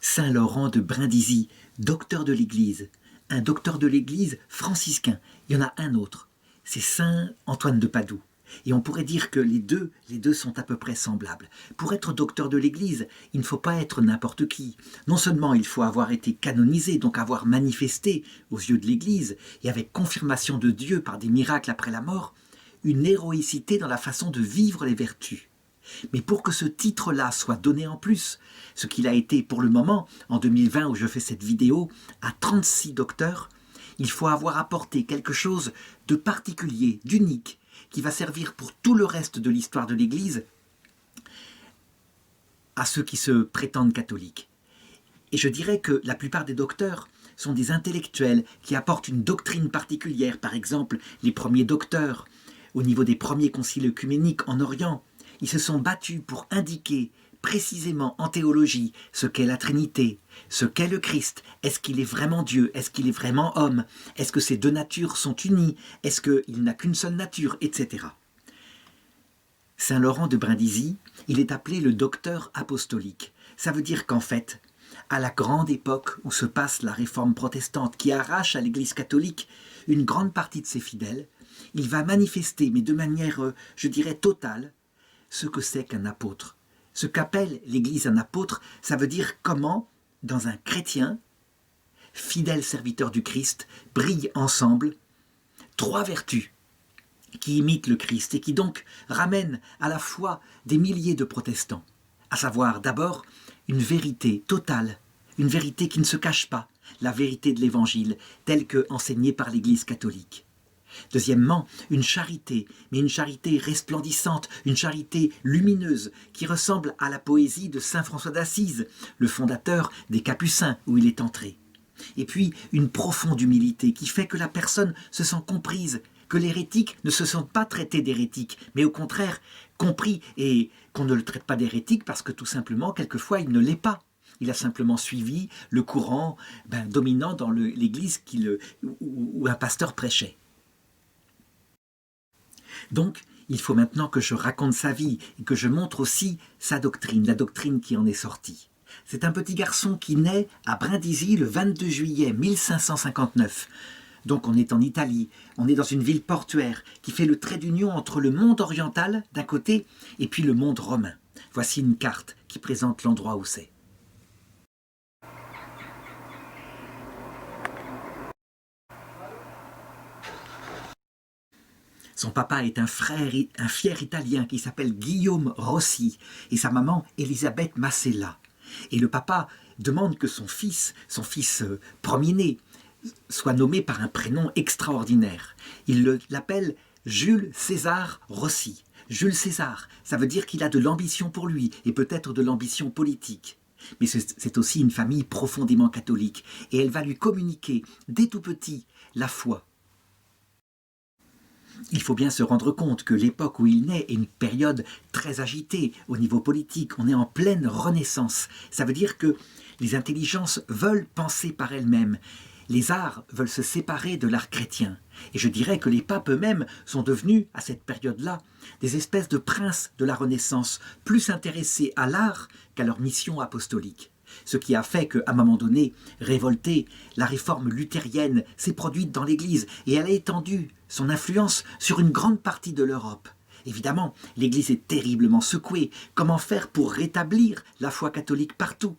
Saint Laurent de Brindisi, docteur de l'Église, un docteur de l'Église franciscain. Il y en a un autre, c'est Saint Antoine de Padoue. Et on pourrait dire que les deux sont à peu près semblables. Pour être docteur de l'Église, il ne faut pas être n'importe qui. Non seulement il faut avoir été canonisé, donc avoir manifesté aux yeux de l'Église, et avec confirmation de Dieu par des miracles après la mort, une héroïcité dans la façon de vivre les vertus. Mais pour que ce titre-là soit donné en plus, ce qu'il a été pour le moment, en 2020 où je fais cette vidéo, à 36 docteurs, il faut avoir apporté quelque chose de particulier, d'unique, qui va servir pour tout le reste de l'histoire de l'Église à ceux qui se prétendent catholiques. Et je dirais que la plupart des docteurs sont des intellectuels qui apportent une doctrine particulière. Par exemple, les premiers docteurs, au niveau des premiers conciles œcuméniques en Orient, ils se sont battus pour indiquer précisément en théologie ce qu'est la Trinité, ce qu'est le Christ. Est-ce qu'il est vraiment Dieu? Est-ce qu'il est vraiment homme? Est-ce que ces deux natures sont unies? Est-ce qu'il n'a qu'une seule nature? Etc. Saint Laurent de Brindisi, il est appelé le docteur apostolique. Ça veut dire qu'en fait, à la grande époque où se passe la réforme protestante qui arrache à l'Église catholique une grande partie de ses fidèles, il va manifester, mais de manière, je dirais, totale, ce que c'est qu'un apôtre. Ce qu'appelle l'Église un apôtre, ça veut dire comment, dans un chrétien, fidèle serviteur du Christ, brillent ensemble trois vertus qui imitent le Christ et qui donc ramènent à la fois des milliers de protestants, à savoir d'abord une vérité totale, une vérité qui ne se cache pas, la vérité de l'Évangile telle que enseignée par l'Église catholique. Deuxièmement, une charité, mais une charité resplendissante, une charité lumineuse, qui ressemble à la poésie de saint François d'Assise, le fondateur des Capucins, où il est entré. Et puis, une profonde humilité qui fait que la personne se sent comprise, que l'hérétique ne se sent pas traité d'hérétique, mais au contraire, compris, et qu'on ne le traite pas d'hérétique parce que tout simplement, quelquefois, il ne l'est pas. Il a simplement suivi le courant dominant dans l'église où un pasteur prêchait. Donc, il faut maintenant que je raconte sa vie et que je montre aussi sa doctrine, la doctrine qui en est sortie. C'est un petit garçon qui naît à Brindisi le 22 juillet 1559. Donc on est en Italie, on est dans une ville portuaire qui fait le trait d'union entre le monde oriental d'un côté et puis le monde romain. Voici une carte qui présente l'endroit où c'est. Son papa est un fier Italien qui s'appelle Guillaume Rossi et sa maman Elisabeth Massella. Et le papa demande que son fils premier-né, soit nommé par un prénom extraordinaire. Il l'appelle Jules César Rossi. Jules César, ça veut dire qu'il a de l'ambition pour lui et peut-être de l'ambition politique. Mais c'est aussi une famille profondément catholique et elle va lui communiquer dès tout petit la foi. Il faut bien se rendre compte que l'époque où il naît est une période très agitée au niveau politique. On est en pleine renaissance. Ça veut dire que les intelligences veulent penser par elles-mêmes. Les arts veulent se séparer de l'art chrétien. Et je dirais que les papes eux-mêmes sont devenus, à cette période-là, des espèces de princes de la Renaissance, plus intéressés à l'art qu'à leur mission apostolique. Ce qui a fait qu'à un moment donné, révoltée, la réforme luthérienne s'est produite dans l'Église et elle a étendu son influence sur une grande partie de l'Europe. Évidemment, l'Église est terriblement secouée. Comment faire pour rétablir la foi catholique partout?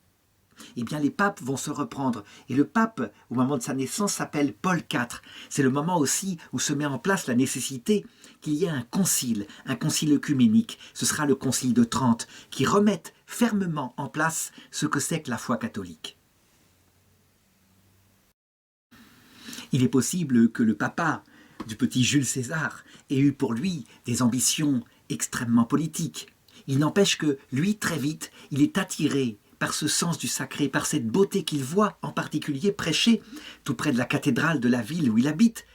Eh bien, les papes vont se reprendre. Et le pape, au moment de sa naissance, s'appelle Paul IV. C'est le moment aussi où se met en place la nécessité qu'il y ait un concile œcuménique. Ce sera le concile de Trente, qui remette fermement en place ce que c'est que la foi catholique. Il est possible que le papa du petit Jules César ait eu pour lui des ambitions extrêmement politiques. Il n'empêche que lui, très vite, il est attiré par ce sens du sacré, par cette beauté qu'il voit en particulier prêchée tout près de la cathédrale de la ville où il habite,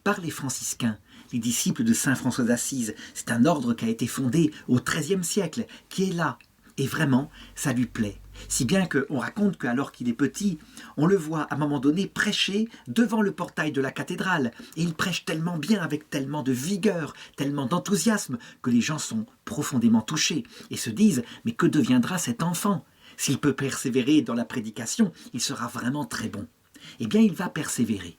par les franciscains, les disciples de saint François d'Assise. C'est un ordre qui a été fondé au XIIIe siècle, qui est là. Et vraiment, ça lui plaît. Si bien qu'on raconte qu'alors qu'il est petit, on le voit à un moment donné prêcher devant le portail de la cathédrale. Et il prêche tellement bien, avec tellement de vigueur, tellement d'enthousiasme, que les gens sont profondément touchés et se disent « Mais que deviendra cet enfant ?» S'il peut persévérer dans la prédication, il sera vraiment très bon. Eh bien, il va persévérer.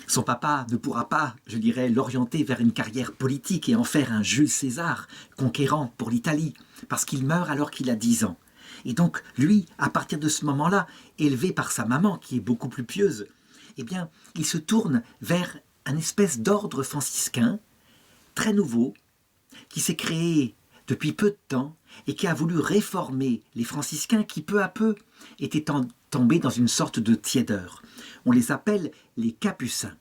Son papa ne pourra pas, je dirais, l'orienter vers une carrière politique et en faire un Jules César, conquérant pour l'Italie, parce qu'il meurt alors qu'il a 10 ans. Et donc, lui, à partir de ce moment-là, élevé par sa maman, qui est beaucoup plus pieuse, eh bien, il se tourne vers un espèce d'ordre franciscain, très nouveau, qui s'est créé depuis peu de temps et qui a voulu réformer les franciscains qui, peu à peu, étaient tombés dans une sorte de tiédeur. On les appelle les capucins.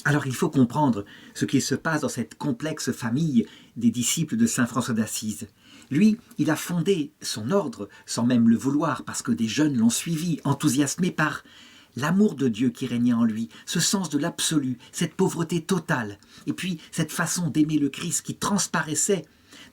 Alors il faut comprendre ce qui se passe dans cette complexe famille des disciples de saint François d'Assise. Lui, il a fondé son ordre sans même le vouloir parce que des jeunes l'ont suivi, enthousiasmés par l'amour de Dieu qui régnait en lui, ce sens de l'absolu, cette pauvreté totale, et puis cette façon d'aimer le Christ qui transparaissait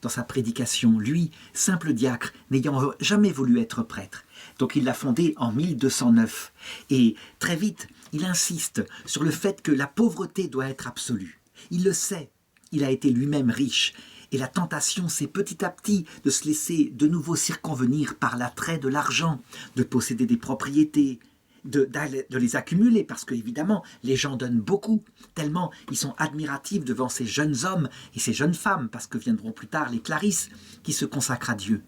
dans sa prédication, lui, simple diacre, n'ayant jamais voulu être prêtre. Donc il l'a fondé en 1209. Et très vite, il insiste sur le fait que la pauvreté doit être absolue. Il le sait, il a été lui-même riche. Et la tentation, c'est petit à petit de se laisser de nouveau circonvenir par l'attrait de l'argent, de posséder des propriétés, de les accumuler, parce qu'évidemment, les gens donnent beaucoup, tellement ils sont admiratifs devant ces jeunes hommes et ces jeunes femmes, parce que viendront plus tard les Clarisses, qui se consacrent à Dieu.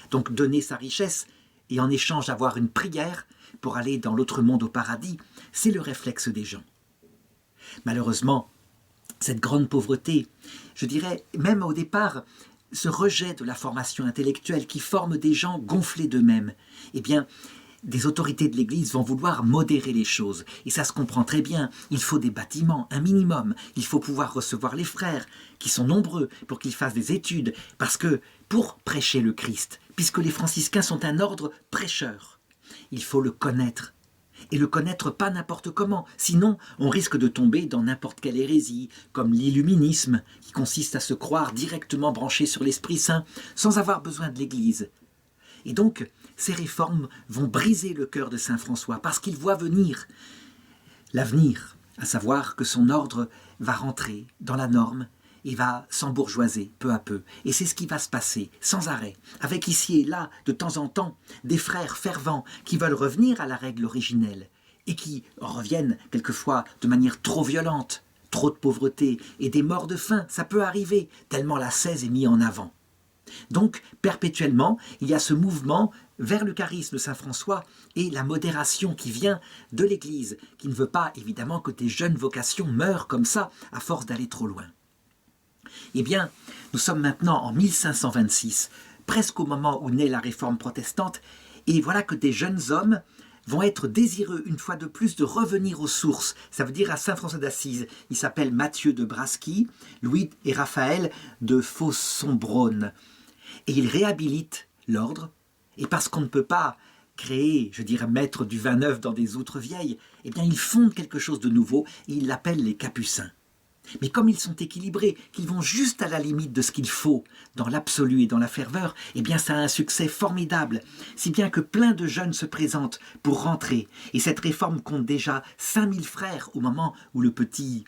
Donc donner sa richesse, et en échange avoir une prière pour aller dans l'autre monde au paradis, c'est le réflexe des gens. Malheureusement, cette grande pauvreté, je dirais même au départ, ce rejet de la formation intellectuelle qui forme des gens gonflés d'eux-mêmes, eh bien, des autorités de l'Église vont vouloir modérer les choses. Et ça se comprend très bien. Il faut des bâtiments, un minimum. Il faut pouvoir recevoir les frères, qui sont nombreux, pour qu'ils fassent des études. Parce que, pour prêcher le Christ, puisque les franciscains sont un ordre prêcheur, il faut le connaître. Et le connaître pas n'importe comment. Sinon, on risque de tomber dans n'importe quelle hérésie, comme l'illuminisme, qui consiste à se croire directement branché sur l'Esprit Saint, sans avoir besoin de l'Église. Et donc, ces réformes vont briser le cœur de saint François, parce qu'il voit venir l'avenir, à savoir que son ordre va rentrer dans la norme et va s'embourgeoiser peu à peu. Et c'est ce qui va se passer, sans arrêt, avec ici et là, de temps en temps, des frères fervents qui veulent revenir à la règle originelle, et qui reviennent quelquefois de manière trop violente, trop de pauvreté, et des morts de faim, ça peut arriver, tellement l'ascèse est mise en avant. Donc, perpétuellement, il y a ce mouvement vers le charisme de saint François et la modération qui vient de l'Église, qui ne veut pas, évidemment, que des jeunes vocations meurent comme ça, à force d'aller trop loin. Eh bien, nous sommes maintenant en 1526, presque au moment où naît la réforme protestante, et voilà que des jeunes hommes vont être désireux, une fois de plus, de revenir aux sources. Ça veut dire à saint François d'Assise. Il s'appelle Mathieu de Brasky, Louis et Raphaël de Fossombrone. Et il réhabilite l'ordre, et parce qu'on ne peut pas créer, je dirais, mettre du vin neuf dans des outres vieilles, eh bien il fonde quelque chose de nouveau, et il l'appelle les Capucins. Mais comme ils sont équilibrés, qu'ils vont juste à la limite de ce qu'il faut, dans l'absolu et dans la ferveur, eh bien ça a un succès formidable, si bien que plein de jeunes se présentent pour rentrer, et cette réforme compte déjà 5000 frères au moment où le petit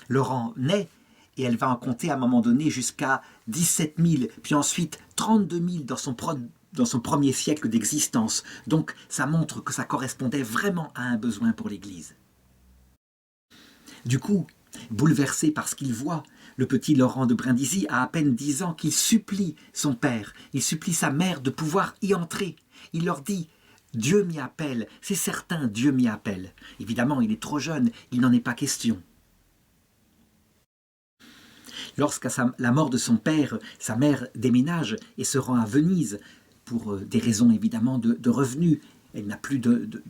Laurent naît, et elle va en compter à un moment donné jusqu'à 17 000, puis ensuite 32 000 dans son premier siècle d'existence. Donc ça montre que ça correspondait vraiment à un besoin pour l'Église. Du coup, bouleversé par ce qu'il voit, le petit Laurent de Brindisi a à peine 10 ans qu'il supplie son père, il supplie sa mère de pouvoir y entrer. Il leur dit « Dieu m'y appelle, c'est certain, Dieu m'y appelle ». Évidemment, il est trop jeune, il n'en est pas question. Lorsqu'à la mort de son père, sa mère déménage et se rend à Venise pour des raisons évidemment de revenus, elle n'a plus il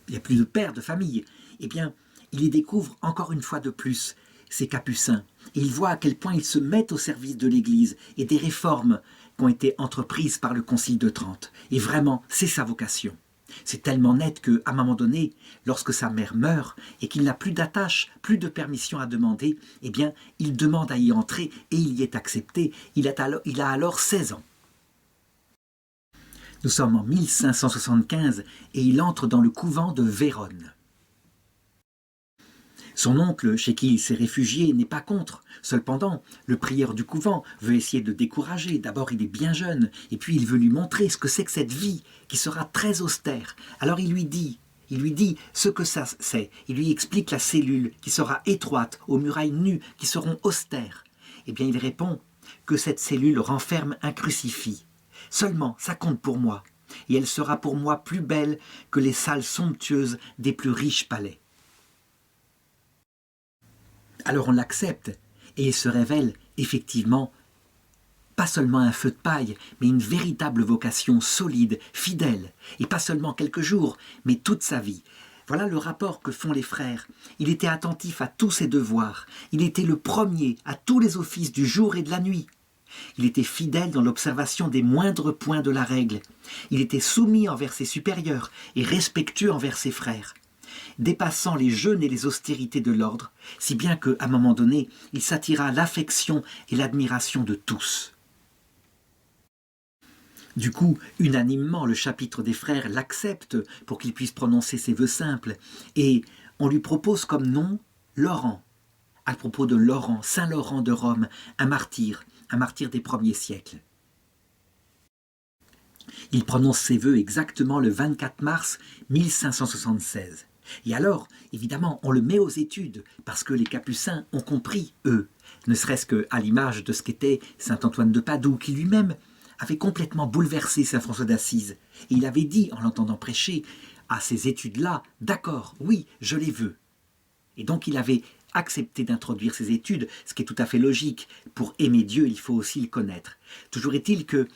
n'y a plus de père de famille, eh bien, il y découvre encore une fois de plus ces capucins. Et il voit à quel point ils se mettent au service de l'Église et des réformes qui ont été entreprises par le Concile de Trente. Et vraiment, c'est sa vocation. C'est tellement net qu'à un moment donné, lorsque sa mère meurt et qu'il n'a plus d'attache, plus de permission à demander, eh bien, il demande à y entrer et il y est accepté. Il a alors 16 ans. Nous sommes en 1575 et il entre dans le couvent de Vérone. Son oncle, chez qui il s'est réfugié, n'est pas contre. Cependant, le prieur du couvent veut essayer de le décourager. D'abord, il est bien jeune, et puis il veut lui montrer ce que c'est que cette vie, qui sera très austère. Alors il lui dit ce que ça c'est. Il lui explique la cellule, qui sera étroite, aux murailles nues, qui seront austères. Eh bien, il répond que cette cellule renferme un crucifix. Seulement, ça compte pour moi, et elle sera pour moi plus belle que les salles somptueuses des plus riches palais. Alors on l'accepte, et il se révèle effectivement pas seulement un feu de paille, mais une véritable vocation solide, fidèle, et pas seulement quelques jours, mais toute sa vie. Voilà le rapport que font les frères. Il était attentif à tous ses devoirs, il était le premier à tous les offices du jour et de la nuit. Il était fidèle dans l'observation des moindres points de la règle. Il était soumis envers ses supérieurs et respectueux envers ses frères, dépassant les jeûnes et les austérités de l'ordre, si bien qu'à un moment donné, il s'attira l'affection et l'admiration de tous. Du coup, unanimement, le chapitre des frères l'accepte pour qu'il puisse prononcer ses vœux simples, et on lui propose comme nom Laurent, à propos de Laurent, Saint Laurent de Rome, un martyr des premiers siècles. Il prononce ses vœux exactement le 24 mars 1576. Et alors, évidemment, on le met aux études, parce que les Capucins ont compris, eux, ne serait-ce qu'à l'image de ce qu'était saint Antoine de Padoue, qui lui-même avait complètement bouleversé saint François d'Assise. Et il avait dit, en l'entendant prêcher, à ces études-là, d'accord, oui, je les veux. Et donc il avait accepté d'introduire ces études, ce qui est tout à fait logique. Pour aimer Dieu, il faut aussi le connaître. Toujours est-il que,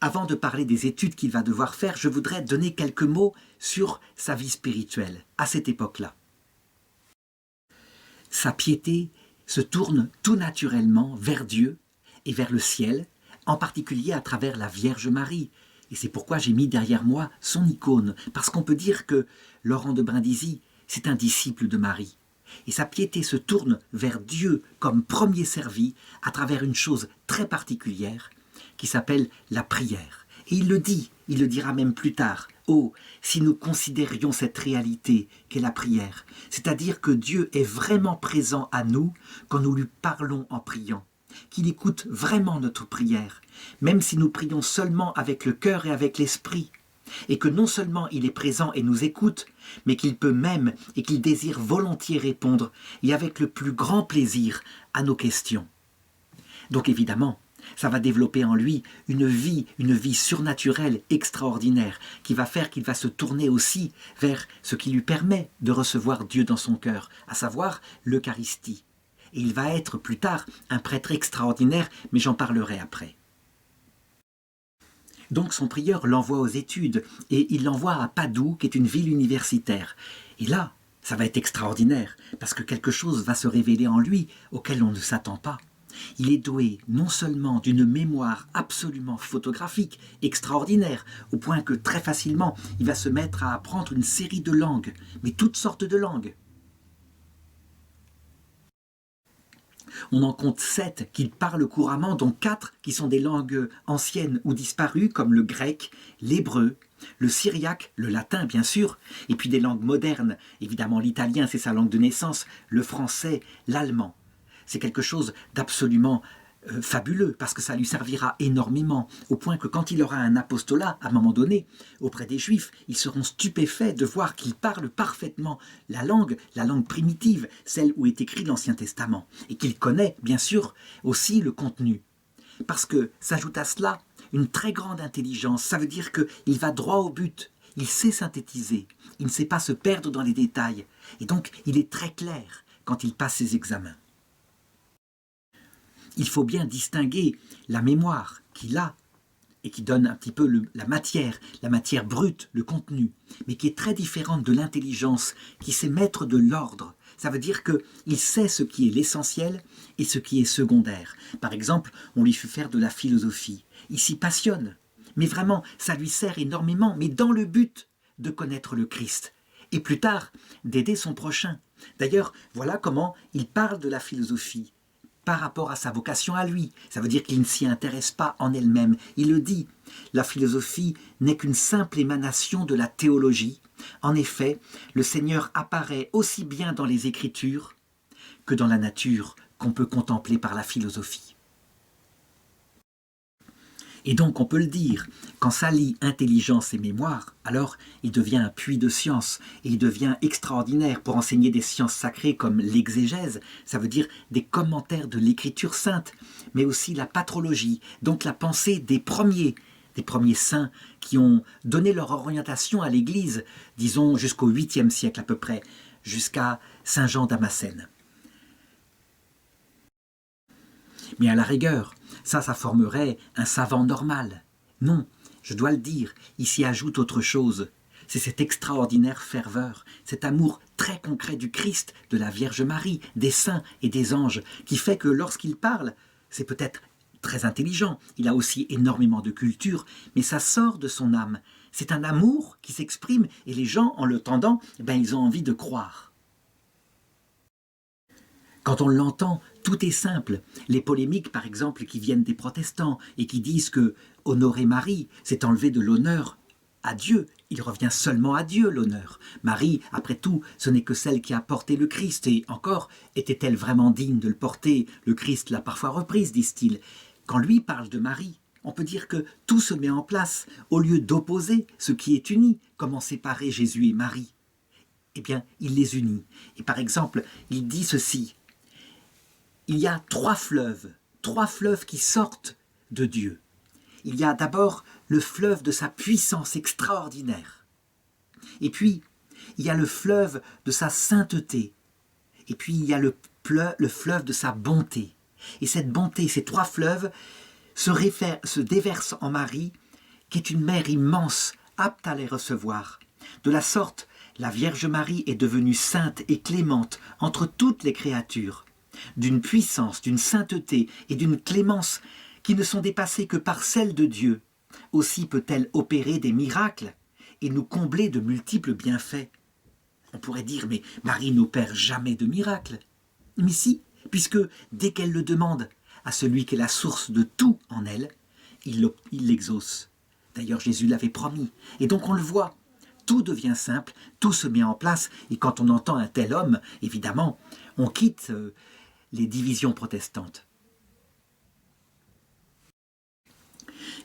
avant de parler des études qu'il va devoir faire, je voudrais donner quelques mots sur sa vie spirituelle, à cette époque-là. Sa piété se tourne tout naturellement vers Dieu et vers le ciel, en particulier à travers la Vierge Marie. Et c'est pourquoi j'ai mis derrière moi son icône, parce qu'on peut dire que Laurent de Brindisi, c'est un disciple de Marie. Et sa piété se tourne vers Dieu comme premier servi à travers une chose très particulière qui s'appelle la prière. Et il le dit, il le dira même plus tard. Oh, si nous considérions cette réalité qu'est la prière, c'est-à-dire que Dieu est vraiment présent à nous quand nous lui parlons en priant, qu'il écoute vraiment notre prière, même si nous prions seulement avec le cœur et avec l'esprit, et que non seulement il est présent et nous écoute, mais qu'il peut même et qu'il désire volontiers répondre, et avec le plus grand plaisir, à nos questions. Donc évidemment, ça va développer en lui une vie surnaturelle, extraordinaire, qui va faire qu'il va se tourner aussi vers ce qui lui permet de recevoir Dieu dans son cœur, à savoir l'Eucharistie. Et il va être plus tard un prêtre extraordinaire, mais j'en parlerai après. Donc son prieur l'envoie aux études, et il l'envoie à Padoue, qui est une ville universitaire. Et là, ça va être extraordinaire, parce que quelque chose va se révéler en lui auquel on ne s'attend pas. Il est doué non seulement d'une mémoire absolument photographique, extraordinaire, au point que très facilement il va se mettre à apprendre une série de langues, mais toutes sortes de langues. On en compte 7 qu'il parle couramment, dont 4 qui sont des langues anciennes ou disparues, comme le grec, l'hébreu, le syriaque, le latin bien sûr, et puis des langues modernes, évidemment l'italien c'est sa langue de naissance, le français, l'allemand. C'est quelque chose d'absolument fabuleux, parce que ça lui servira énormément, au point que quand il aura un apostolat, à un moment donné, auprès des Juifs, ils seront stupéfaits de voir qu'il parle parfaitement la langue primitive, celle où est écrit l'Ancien Testament, et qu'il connaît, bien sûr, aussi le contenu. Parce que s'ajoute à cela une très grande intelligence, ça veut dire qu'il va droit au but, il sait synthétiser, il ne sait pas se perdre dans les détails, et donc il est très clair quand il passe ses examens. Il faut bien distinguer la mémoire qu'il a et qui donne un petit peu la matière brute, le contenu, mais qui est très différente de l'intelligence qui sait mettre de l'ordre. Ça veut dire qu'il sait ce qui est l'essentiel et ce qui est secondaire. Par exemple, on lui fait faire de la philosophie. Il s'y passionne, mais vraiment, ça lui sert énormément, mais dans le but de connaître le Christ. Et plus tard, d'aider son prochain. D'ailleurs, voilà comment il parle de la philosophie. par rapport à sa vocation à lui. Ça veut dire qu'il ne s'y intéresse pas en elle-même. Il le dit, la philosophie n'est qu'une simple émanation de la théologie. En effet, le Seigneur apparaît aussi bien dans les Écritures que dans la nature qu'on peut contempler par la philosophie. Et donc on peut le dire, quand s'allient intelligence et mémoire, alors il devient un puits de science et il devient extraordinaire pour enseigner des sciences sacrées comme l'exégèse, ça veut dire des commentaires de l'écriture sainte, mais aussi la patrologie, donc la pensée des premiers saints qui ont donné leur orientation à l'Église, disons jusqu'au 8e siècle à peu près, jusqu'à Saint Jean Damascène. Mais à la rigueur, ça formerait un savant normal. Non, je dois le dire, il s'y ajoute autre chose. C'est cette extraordinaire ferveur, cet amour très concret du Christ, de la Vierge Marie, des saints et des anges, qui fait que lorsqu'il parle, c'est peut-être très intelligent, il a aussi énormément de culture, mais ça sort de son âme. C'est un amour qui s'exprime et les gens, en l'entendant, ils ont envie de croire. Quand on l'entend, tout est simple. Les polémiques, par exemple, qui viennent des protestants et qui disent que honorer Marie, c'est enlever de l'honneur à Dieu. Il revient seulement à Dieu, l'honneur. Marie, après tout, ce n'est que celle qui a porté le Christ. Et encore, était-elle vraiment digne de le porter? Le Christ l'a parfois reprise, disent-ils. Quand lui parle de Marie, on peut dire que tout se met en place. Au lieu d'opposer ce qui est uni, comment séparer Jésus et Marie? Eh bien, il les unit. Et par exemple, il dit ceci. Il y a trois fleuves qui sortent de Dieu. Il y a d'abord le fleuve de sa puissance extraordinaire. Et puis, il y a le fleuve de sa sainteté. Et puis, il y a le fleuve de sa bonté. Et cette bonté, ces trois fleuves, se déversent en Marie, qui est une mère immense, apte à les recevoir. De la sorte, la Vierge Marie est devenue sainte et clémente entre toutes les créatures. D'une puissance, d'une sainteté et d'une clémence qui ne sont dépassées que par celle de Dieu. Aussi peut-elle opérer des miracles et nous combler de multiples bienfaits. On pourrait dire, mais Marie n'opère jamais de miracles. Mais si, puisque dès qu'elle le demande à celui qui est la source de tout en elle, il l'exauce. D'ailleurs, Jésus l'avait promis. Et donc on le voit, tout devient simple, tout se met en place. Et quand on entend un tel homme, évidemment, on quitte les divisions protestantes.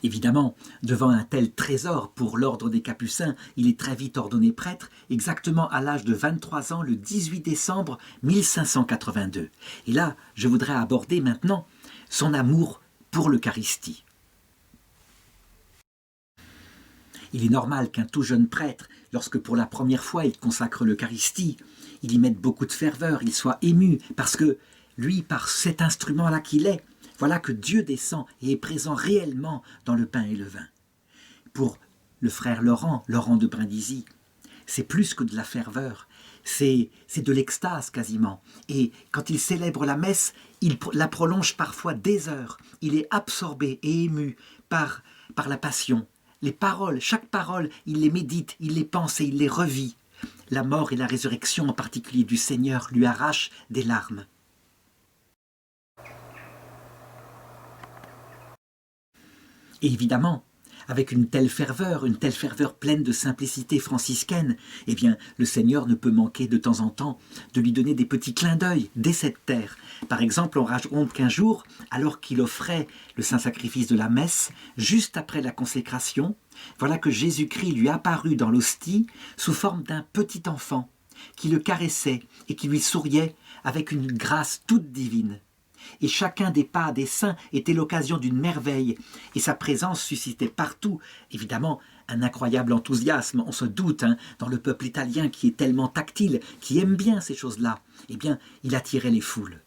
Évidemment, devant un tel trésor pour l'ordre des Capucins, il est très vite ordonné prêtre, exactement à l'âge de 23 ans, le 18 décembre 1582. Et là, je voudrais aborder maintenant son amour pour l'Eucharistie. Il est normal qu'un tout jeune prêtre, lorsque pour la première fois il consacre l'Eucharistie, il y mette beaucoup de ferveur, il soit ému, parce que lui, par cet instrument-là qu'il est, voilà que Dieu descend et est présent réellement dans le pain et le vin. Pour le frère Laurent de Brindisi, c'est plus que de la ferveur, c'est de l'extase quasiment. Et quand il célèbre la messe, il la prolonge parfois des heures. Il est absorbé et ému par la passion. Les paroles, chaque parole, il les médite, il les pense et il les revit. La mort et la résurrection en particulier du Seigneur lui arrachent des larmes. Et évidemment, avec une telle ferveur pleine de simplicité franciscaine, eh bien, le Seigneur ne peut manquer de temps en temps de lui donner des petits clins d'œil dès cette terre. Par exemple, on raconte qu'un jour, alors qu'il offrait le saint sacrifice de la messe, juste après la consécration, voilà que Jésus-Christ lui apparut dans l'hostie sous forme d'un petit enfant qui le caressait et qui lui souriait avec une grâce toute divine. Et chacun des pas des saints était l'occasion d'une merveille, et sa présence suscitait partout, évidemment, un incroyable enthousiasme, on se doute, dans le peuple italien qui est tellement tactile, qui aime bien ces choses-là, eh bien, il attirait les foules.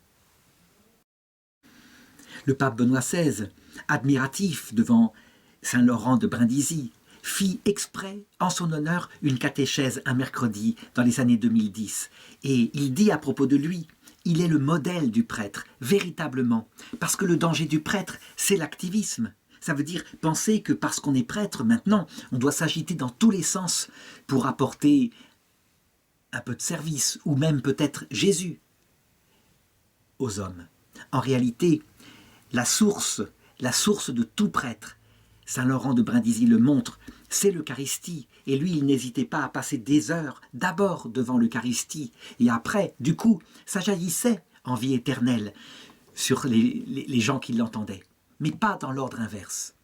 Le pape Benoît XVI, admiratif devant Saint Laurent de Brindisi, fit exprès, en son honneur, une catéchèse un mercredi dans les années 2010, et il dit à propos de lui: il est le modèle du prêtre, véritablement, parce que le danger du prêtre, c'est l'activisme. Ça veut dire penser que parce qu'on est prêtre, maintenant, on doit s'agiter dans tous les sens pour apporter un peu de service, ou même peut-être Jésus aux hommes. En réalité, la source de tout prêtre, Saint Laurent de Brindisi le montre, c'est l'Eucharistie. Et lui, il n'hésitait pas à passer des heures d'abord devant l'Eucharistie. Et après, du coup, ça jaillissait en vie éternelle sur les gens qui l'entendaient. Mais pas dans l'ordre inverse.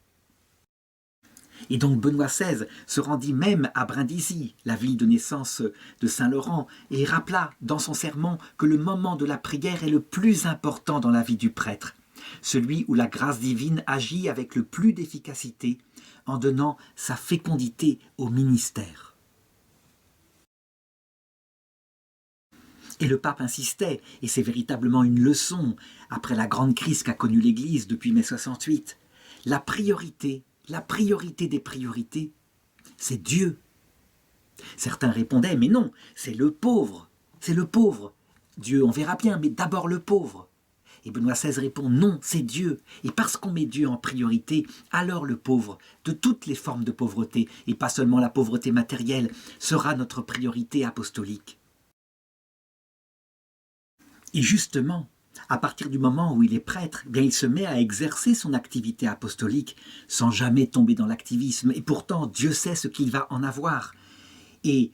Et donc Benoît XVI se rendit même à Brindisi, la ville de naissance de Saint Laurent, et rappela dans son sermon que le moment de la prière est le plus important dans la vie du prêtre, celui où la grâce divine agit avec le plus d'efficacité en donnant sa fécondité au ministère. Et le pape insistait, et c'est véritablement une leçon après la grande crise qu'a connue l'Église depuis mai 68, la priorité des priorités, c'est Dieu. Certains répondaient, mais non, c'est le pauvre. Dieu, on verra bien, mais d'abord le pauvre. Et Benoît XVI répond, non, c'est Dieu. Et parce qu'on met Dieu en priorité, alors le pauvre, de toutes les formes de pauvreté, et pas seulement la pauvreté matérielle, sera notre priorité apostolique. Et justement, à partir du moment où il est prêtre, bien il se met à exercer son activité apostolique sans jamais tomber dans l'activisme. Et pourtant, Dieu sait ce qu'il va en avoir. Et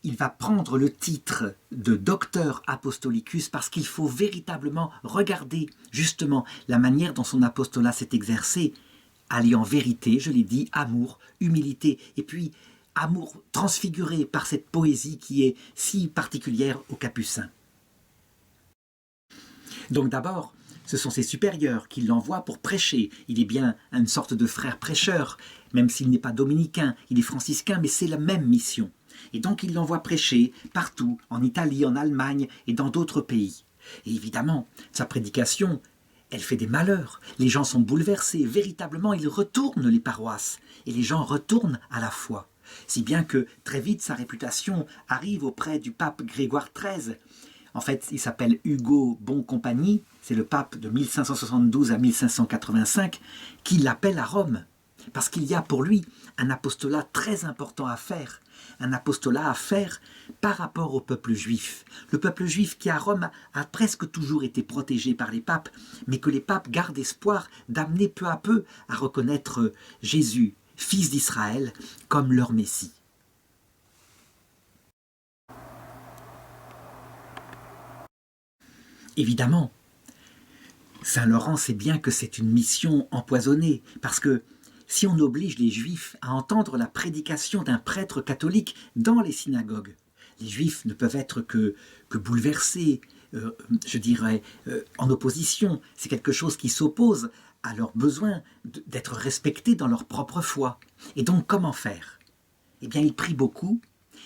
il va prendre le titre de docteur apostolicus parce qu'il faut véritablement regarder justement la manière dont son apostolat s'est exercé, alliant vérité, je l'ai dit, amour, humilité, et puis amour transfiguré par cette poésie qui est si particulière aux Capucins. Donc d'abord, ce sont ses supérieurs qui l'envoient pour prêcher. Il est bien une sorte de frère prêcheur, même s'il n'est pas dominicain, il est franciscain, mais c'est la même mission. Et donc il l'envoie prêcher partout, en Italie, en Allemagne et dans d'autres pays. Et évidemment, sa prédication, elle fait des malheurs. Les gens sont bouleversés, véritablement, il retourne les paroisses. Et les gens retournent à la foi. Si bien que très vite sa réputation arrive auprès du pape Grégoire XIII. En fait, il s'appelle Hugo Boncompagnie, c'est le pape de 1572 à 1585, qui l'appelle à Rome, parce qu'il y a pour lui un apostolat très important à faire, un apostolat à faire par rapport au peuple juif. Le peuple juif qui à Rome a presque toujours été protégé par les papes, mais que les papes gardent espoir d'amener peu à peu à reconnaître Jésus, fils d'Israël, comme leur Messie. Évidemment, Saint Laurent sait bien que c'est une mission empoisonnée, parce que si on oblige les Juifs à entendre la prédication d'un prêtre catholique dans les synagogues, les Juifs ne peuvent être que bouleversés, en opposition. C'est quelque chose qui s'oppose à leur besoin d'être respectés dans leur propre foi. Et donc, comment faire? Eh bien, il prie beaucoup,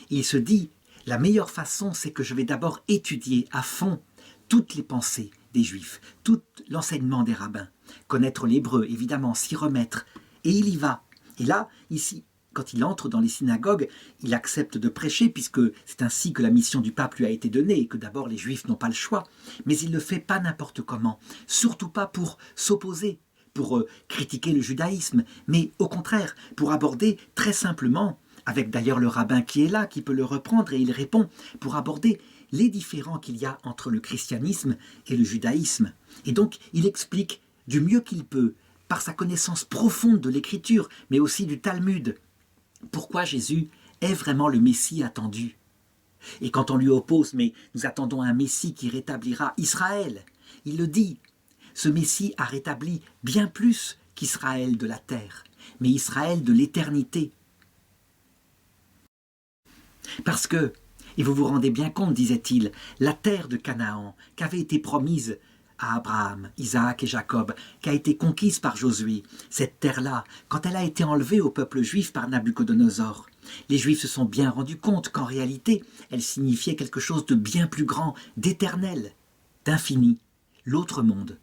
et il se dit, la meilleure façon, c'est que je vais d'abord étudier à fond toutes les pensées des Juifs, tout l'enseignement des rabbins, connaître l'hébreu, évidemment, s'y remettre. Et il y va. Et là, ici, quand il entre dans les synagogues, il accepte de prêcher, puisque c'est ainsi que la mission du pape lui a été donnée, et que d'abord les Juifs n'ont pas le choix. Mais il ne le fait pas n'importe comment, surtout pas pour s'opposer, pour critiquer le judaïsme, mais au contraire, pour aborder très simplement, avec d'ailleurs le rabbin qui est là, qui peut le reprendre, et il répond, pour aborder les différends qu'il y a entre le christianisme et le judaïsme. Et donc, il explique du mieux qu'il peut, par sa connaissance profonde de l'écriture, mais aussi du Talmud, pourquoi Jésus est vraiment le Messie attendu. Et quand on lui oppose, mais nous attendons un Messie qui rétablira Israël, il le dit, ce Messie a rétabli bien plus qu'Israël de la terre, mais Israël de l'éternité. Parce que, et vous vous rendez bien compte, disait-il, la terre de Canaan, qu'avait été promise à Abraham, Isaac et Jacob, qui a été conquise par Josué, cette terre-là, quand elle a été enlevée au peuple juif par Nabuchodonosor, les Juifs se sont bien rendus compte qu'en réalité, elle signifiait quelque chose de bien plus grand, d'éternel, d'infini, l'autre monde.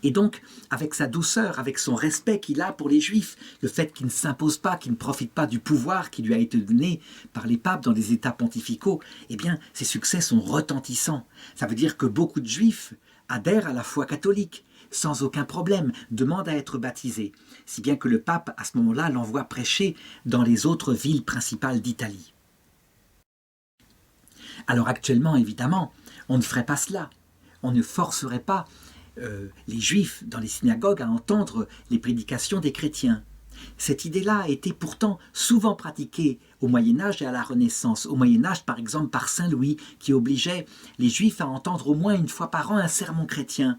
Et donc, avec sa douceur, avec son respect qu'il a pour les Juifs, le fait qu'il ne s'impose pas, qu'il ne profite pas du pouvoir qui lui a été donné par les papes dans les États pontificaux, eh bien, ses succès sont retentissants. Ça veut dire que beaucoup de Juifs adhèrent à la foi catholique, sans aucun problème, demandent à être baptisés, si bien que le pape, à ce moment-là, l'envoie prêcher dans les autres villes principales d'Italie. Alors actuellement, évidemment, On ne ferait pas cela. On ne forcerait pas les Juifs dans les synagogues à entendre les prédications des chrétiens. Cette idée-là a été pourtant souvent pratiquée au Moyen-Âge et à la Renaissance. Au Moyen-Âge, par exemple, par Saint Louis, qui obligeait les Juifs à entendre au moins une fois par an un sermon chrétien.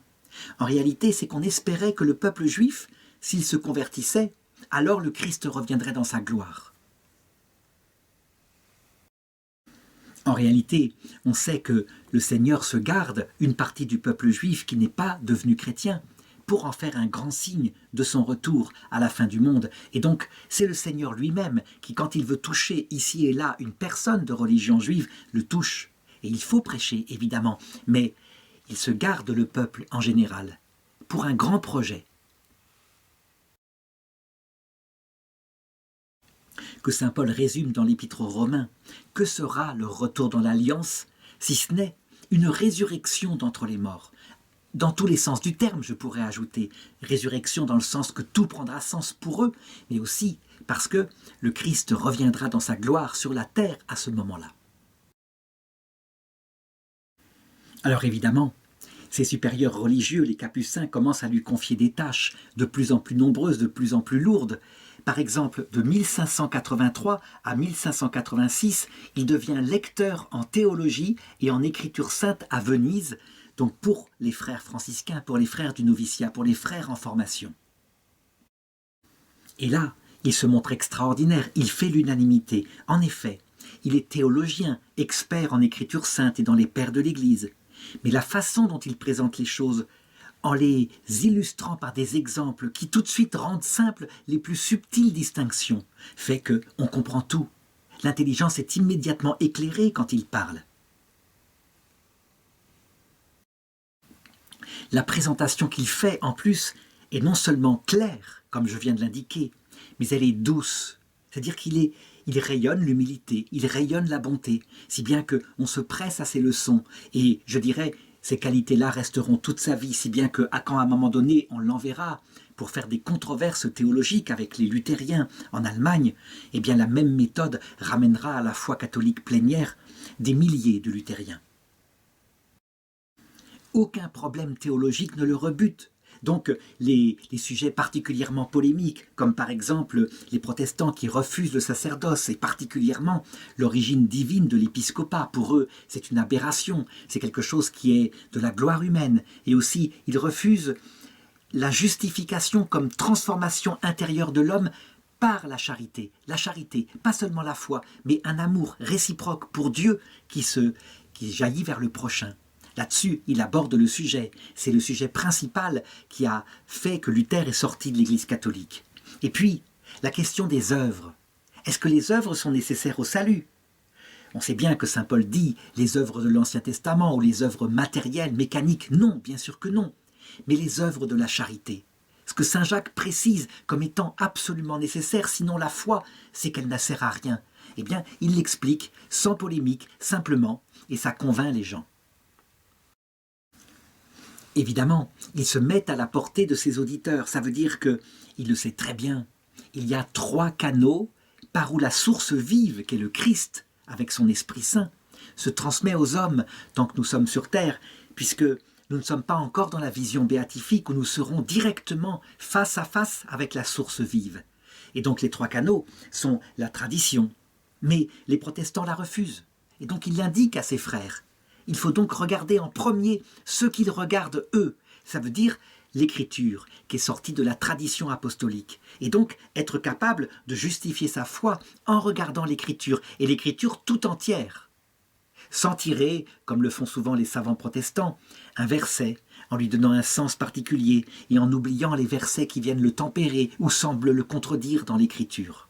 En réalité, c'est qu'on espérait que le peuple juif, s'il se convertissait, alors le Christ reviendrait dans sa gloire. En réalité, on sait que le Seigneur se garde une partie du peuple juif qui n'est pas devenu chrétien pour en faire un grand signe de son retour à la fin du monde. Et donc, c'est le Seigneur lui-même qui, quand il veut toucher ici et là une personne de religion juive, le touche. Et il faut prêcher, évidemment, mais il se garde le peuple en général pour un grand projet. Que saint Paul résume dans l'Épître aux Romains, que sera le retour dans l'Alliance, si ce n'est une résurrection d'entre les morts? Dans tous les sens du terme, je pourrais ajouter résurrection dans le sens que tout prendra sens pour eux, mais aussi parce que le Christ reviendra dans sa gloire sur la terre à ce moment-là. Alors évidemment, ces supérieurs religieux, les capucins, commencent à lui confier des tâches de plus en plus nombreuses, de plus en plus lourdes. Par exemple, de 1583 à 1586, il devient lecteur en théologie et en écriture sainte à Venise, donc pour les frères franciscains, pour les frères du noviciat, pour les frères en formation. Et là, il se montre extraordinaire, il fait l'unanimité. En effet, il est théologien, expert en écriture sainte et dans les pères de l'Église. Mais la façon dont il présente les choses, en les illustrant par des exemples qui tout de suite rendent simples les plus subtiles distinctions, fait qu'on comprend tout. L'intelligence est immédiatement éclairée quand il parle. La présentation qu'il fait, en plus, est non seulement claire, comme je viens de l'indiquer, mais elle est douce. C'est-à-dire qu'il rayonne l'humilité, il rayonne la bonté, si bien qu'on se presse à ses leçons. Et je dirais, ces qualités-là resteront toute sa vie, si bien qu'à quand à un moment donné, on l'enverra pour faire des controverses théologiques avec les luthériens en Allemagne, eh bien la même méthode ramènera à la foi catholique plénière des milliers de luthériens. Aucun problème théologique ne le rebute. Donc les sujets particulièrement polémiques, comme par exemple les protestants qui refusent le sacerdoce et particulièrement l'origine divine de l'épiscopat, pour eux c'est une aberration, c'est quelque chose qui est de la gloire humaine. Et aussi ils refusent la justification comme transformation intérieure de l'homme par la charité, pas seulement la foi, mais un amour réciproque pour Dieu qui jaillit vers le prochain. Là-dessus, il aborde le sujet. C'est le sujet principal qui a fait que Luther est sorti de l'Église catholique. Et puis, la question des œuvres. Est-ce que les œuvres sont nécessaires au salut? On sait bien que saint Paul dit les œuvres de l'Ancien Testament ou les œuvres matérielles, mécaniques. Non, bien sûr que non. Mais les œuvres de la charité. Ce que saint Jacques précise comme étant absolument nécessaire, sinon la foi, c'est qu'elle ne sert à rien. Eh bien, il l'explique sans polémique, simplement, et ça convainc les gens. Évidemment, il se met à la portée de ses auditeurs. Ça veut dire qu'il le sait très bien. Il y a 3 canaux par où la source vive, qu'est le Christ, avec son Esprit Saint, se transmet aux hommes tant que nous sommes sur terre, puisque nous ne sommes pas encore dans la vision béatifique où nous serons directement face à face avec la source vive. Et donc les 3 canaux sont la tradition. Mais les protestants la refusent. Et donc il l'indique à ses frères. Il faut donc regarder en premier ce qu'ils regardent eux. Ça veut dire l'écriture qui est sortie de la tradition apostolique. Et donc être capable de justifier sa foi en regardant l'écriture, et l'écriture tout entière. Sans tirer, comme le font souvent les savants protestants, un verset en lui donnant un sens particulier et en oubliant les versets qui viennent le tempérer ou semblent le contredire dans l'écriture.